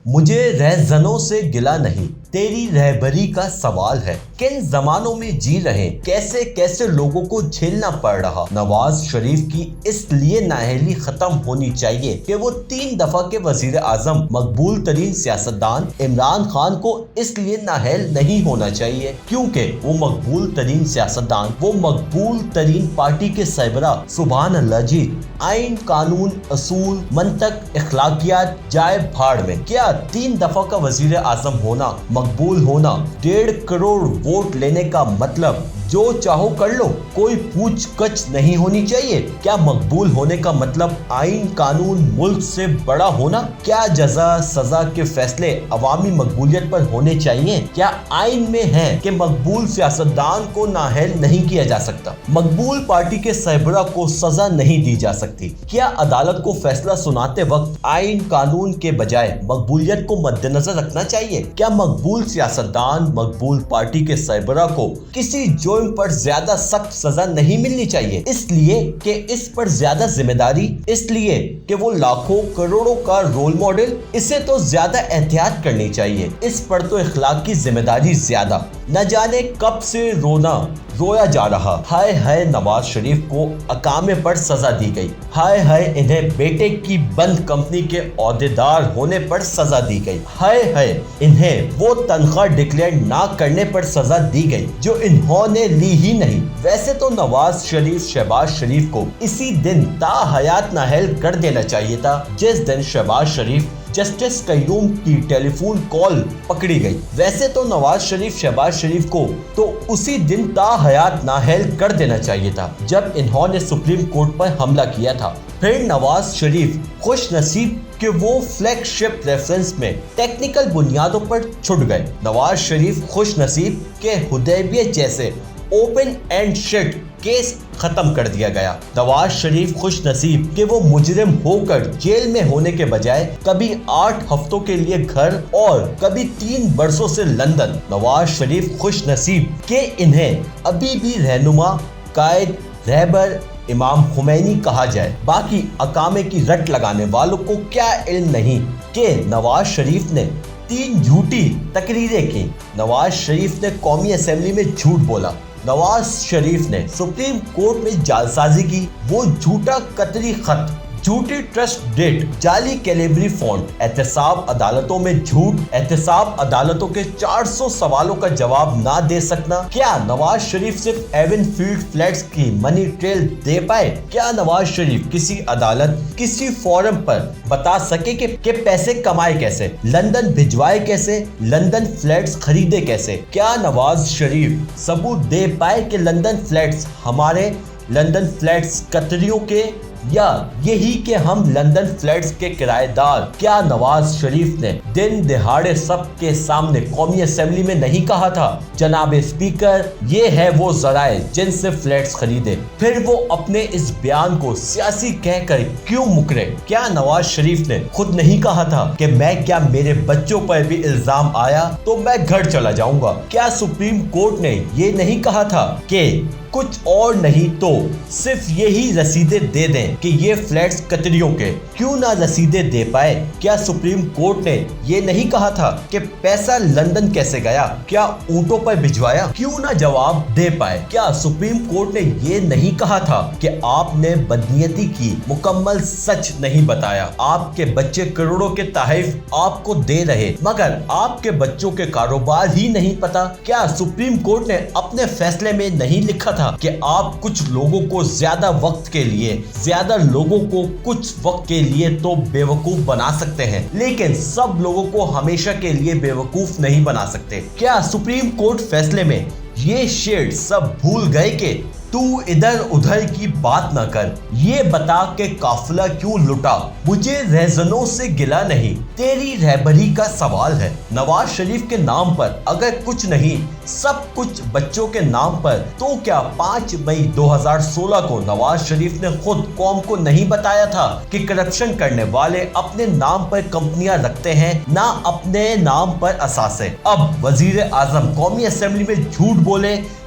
مجھے رہزنوں سے گلا نہیں، تیری رہبری کا سوال ہے۔ کن زمانوں میں جی رہے، کیسے کیسے لوگوں کو جھیلنا پڑ رہا۔ نواز شریف کی اس لیے نااہلی ختم ہونی چاہیے کہ وہ 3 دفعہ کے وزیر اعظم، مقبول ترین سیاستدان عمران خان کو اس لیے نااہل نہیں ہونا چاہیے کیونکہ وہ مقبول ترین سیاستدان، وہ مقبول ترین پارٹی کے سربراہ، سبحان اللہ جی، آئین، قانون، اصول، منطق، اخلاقیات جائے بھاڑ میں۔ کیا 3 دفعہ کا وزیر اعظم ہونا، مقبول ہونا، 1.5 کروڑ ووٹ لینے کا مطلب جو چاہو کر لو، کوئی پوچھ گچھ نہیں ہونی چاہیے؟ کیا مقبول ہونے کا مطلب آئین، قانون، ملک سے بڑا ہونا؟ کیا جزا سزا کے فیصلے عوامی مقبولیت پر ہونے چاہیے؟ کیا آئین میں ہے کہ مقبول سیاستدان کو نااہل نہیں کیا جا سکتا، مقبول پارٹی کے سربراہ کو سزا نہیں دی جا سکتی؟ کیا عدالت کو فیصلہ سناتے وقت آئین، قانون کے بجائے مقبولیت کو مد نظر رکھنا چاہیے؟ کیا مقبول سیاستدان، مقبول پارٹی کے سربراہ کو کسی جرم پر زیادہ سخت سزا نہیں ملنی چاہیے اس لیے کہ اس پر زیادہ ذمہ داری، اس لیے کہ وہ لاکھوں کروڑوں کا رول ماڈل؟ اسے تو زیادہ احتیاط کرنی چاہیے، اس پر تو اخلاقی ذمہ داری زیادہ۔ نہ جانے کب سے رویا جا رہا، ہائے ہائے نواز شریف کو اقامے پر سزا دی گئی، ہائے ہائے انہیں بیٹے کی بند کمپنی کے عہدیدار ہونے پر سزا دی گئی، ہائے ہائے انہیں وہ تنخواہ ڈکلیئر نہ کرنے پر سزا دی گئی جو انہوں نے لی ہی نہیں۔ ویسے تو نواز شریف، شہباز شریف کو اسی دن تا حیات نااہل کر دینا چاہیے تھا جس دن شہباز شریف جسٹس قیوم کی ٹیلی فون کال پکڑی گئی۔ ویسے تو نواز شریف، شہباز شریف کو تو اسی دن تا حیات نااہل کر دینا چاہیے تھا جب انہوں نے سپریم کورٹ پر حملہ کیا تھا۔ پھر نواز شریف خوش نصیب کہ وہ فلیگ شپ ریفرنس میں ٹیکنیکل بنیادوں پر چھٹ گئے۔ نواز شریف خوش نصیب کہ حدیبیہ جیسے اوپن اینڈ شٹ کیس ختم کر دیا گیا۔ نواز شریف خوش نصیب کہ وہ مجرم ہو کر جیل میں ہونے کے بجائے کبھی 8 ہفتوں کے لیے گھر اور کبھی 3 برسوں سے لندن۔ نواز شریف خوش نصیب کہ انہیں ابھی بھی رہنما، قائد، رہبر، امام خمینی کہا جائے۔ باقی اقامے کی رٹ لگانے والوں کو کیا علم نہیں کہ نواز شریف نے 3 جھوٹی تقریریں کی، نواز شریف نے قومی اسمبلی میں جھوٹ بولا، نواز شریف نے سپریم کورٹ میں جعلسازی کی، وہ جھوٹا قطری خط، جھوٹی ٹرسٹ ڈیٹ، جعلی کیلیبری فونٹ، احتساب عدالتوں میں جھوٹ، احتساب عدالتوں کے 400 سوالوں کا جواب نہ دے سکنا۔ کیا نواز شریف صرف ایون فیلڈ فلیٹس کی منی ٹریل دے پائے؟ کیا نواز شریف کسی عدالت، کسی فورم پر بتا سکے کہ پیسے کمائے کیسے، لندن بھجوائے کیسے، لندن فلیٹس خریدے کیسے؟ کیا نواز شریف ثبوت دے پائے کہ لندن فلیٹس ہمارے، لندن فلیٹس قطریوں کے، یا یہی کہ ہم لندن فلیٹس کے کرایہ دار؟ کیا نواز شریف نے دن دہاڑے سب کے سامنے قومی اسمبلی میں نہیں کہا تھا جناب اسپیکر یہ ہے وہ ذرائع جن سے فلیٹس خریدے؟ پھر وہ اپنے اس بیان کو سیاسی کہہ کر کیوں مکرے؟ کیا نواز شریف نے خود نہیں کہا تھا کہ کیا میرے بچوں پر بھی الزام آیا تو میں گھر چلا جاؤں گا؟ کیا سپریم کورٹ نے یہ نہیں کہا تھا کہ کچھ اور نہیں تو صرف یہی رسیدیں دے دیں کہ یہ فلیٹس قطریوں کے؟ کیوں نہ رسیدیں دے پائے؟ کیا سپریم کورٹ نے یہ نہیں کہا تھا کہ پیسہ لندن کیسے گیا؟ کیا اونٹوں پر بھجوایا؟ کیوں نہ جواب دے پائے؟ کیا سپریم کورٹ نے یہ نہیں کہا تھا کہ آپ نے بدنیتی کی، مکمل سچ نہیں بتایا، آپ کے بچے کروڑوں کے تحائف آپ کو دے رہے مگر آپ کے بچوں کے کاروبار ہی نہیں پتا؟ کیا سپریم کورٹ نے اپنے فیصلے میں نہیں لکھا تھا کہ آپ کچھ لوگوں کو زیادہ وقت کے لیے، زیادہ لوگوں کو کچھ وقت کے لیے تو بیوقوف بنا سکتے ہیں لیکن سب لوگوں کو ہمیشہ کے لیے بیوقوف نہیں بنا سکتے؟ کیا سپریم کورٹ فیصلے میں یہ شیڈ سب بھول گئے کہ تو ادھر ادھر کی بات نہ کر، یہ بتا کہ قافلہ کیوں لٹا؟ مجھے رہزنوں سے گلا نہیں، تیری رہبری کا سوال ہے۔ نواز شریف کے نام پر اگر کچھ نہیں سب کچھ بچوں کے نام پر تو کیا 5 مئی 2016 کو نواز شریف نے خود قوم کو نہیں بتایا تھا کہ کرپشن کرنے والے اپنے نام پر کمپنیاں رکھتے ہیں نہ اپنے نام پر اثاثے؟ اب وزیر اعظم قومی اسمبلی میں جھوٹ بولے،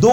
2